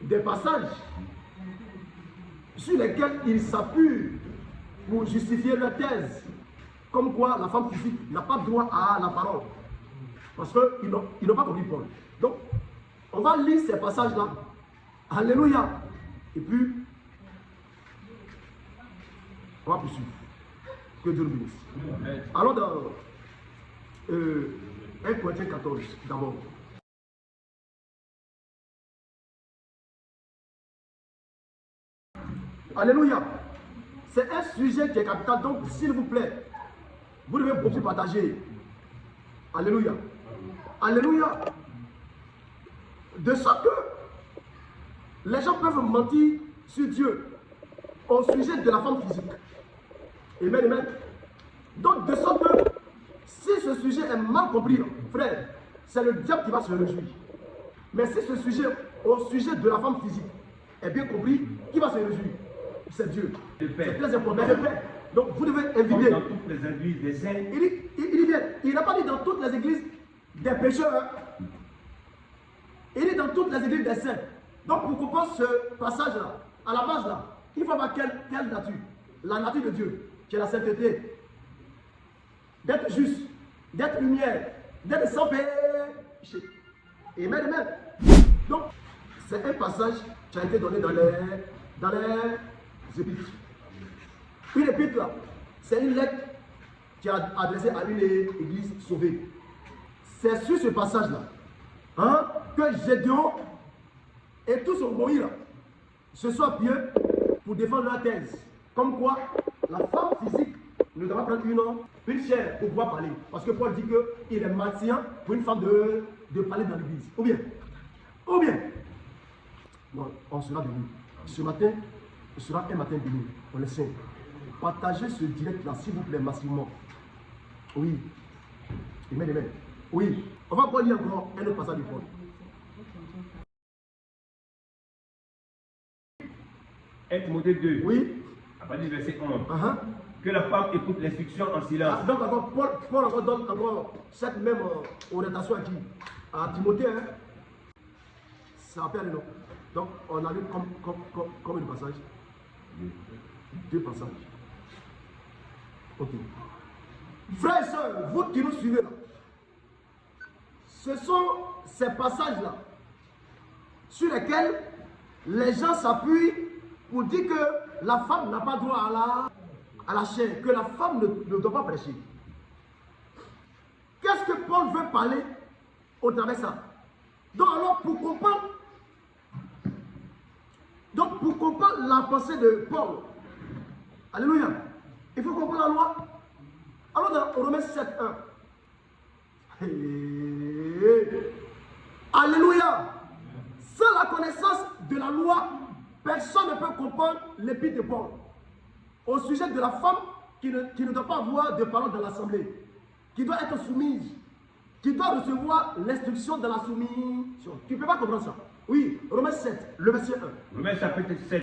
des passages sur lesquels ils s'appuient pour justifier leur thèse, comme quoi la femme physique n'a pas droit à la parole, parce qu'ils n'ont pas compris Paul. Donc, on va lire ces passages-là. Alléluia. Et puis, on va poursuivre. Que Dieu nous bénisse. Allons dans 1 Corinthiens 14 d'abord. Alléluia. C'est un sujet qui est capital, donc s'il vous plaît, vous devez beaucoup partager. Alléluia. Alléluia. De sorte que les gens peuvent mentir sur Dieu au sujet de la femme physique. Amen, amen. Donc, de sorte que si ce sujet est mal compris, frère, c'est le diable qui va se réjouir. Mais si ce sujet, au sujet de la femme physique, est bien compris, qui va se réjouir? C'est Dieu. C'est très important. Le Père. Donc, vous devez inviter. Dans toutes les églises des saints. Il n'a pas dit dans toutes les églises des pécheurs. Hein. Il dit dans toutes les églises des saints. Donc, pour comprendre ce passage-là, à la base, là, il faut avoir quelle nature? La nature de Dieu, qui est la sainteté. D'être juste, d'être lumière, d'être sans péché. Amen, amen. Donc, c'est un passage qui a été donné dans les épîtres. Une épître, là, c'est une lettre qui est adressée à une église sauvée. C'est sur ce passage-là hein, que Gédéon et tout son moïse se sont appuyés pour défendre leur thèse. Comme quoi, la femme physique ne doit pas prendre une chair pour pouvoir parler. Parce que Paul dit qu'il est malsain pour une femme de parler dans l'église. Ou bien. Non, on sera béni. Ce matin, ce sera un matin béni. On le sait. Partagez ce direct-là, s'il vous plaît, massivement. Oui. Amen, amen. Oui. On va encore lire encore un autre passage du Paul. 1 Timothée 2. Oui. À partir du verset 11. Que la femme écoute l'instruction en silence. Donc encore, Paul encore donne encore cette même orientation à qui? À Timothée. Hein? Ça rappelle le nom. Donc on a lu comme un passage. Deux passages. Ok. Frères et sœurs, vous qui nous suivez là, ce sont ces passages-là sur lesquels les gens s'appuient pour dire que la femme n'a pas droit à la chair, que la femme ne doit pas prêcher. Qu'est-ce que Paul veut parler au travers de ça? Donc alors pour comprendre la pensée de Paul, alléluia, il faut comprendre la loi. Alors dans Romains 7:1, alléluia, sans la connaissance de la loi, personne ne peut comprendre l'épître de Paul au sujet de la femme qui ne doit pas avoir de parole dans l'assemblée, qui doit être soumise, qui doit recevoir l'instruction de la soumission. Tu ne peux pas comprendre ça. Oui, Romains 7, le verset 1. Romains chapitre 7.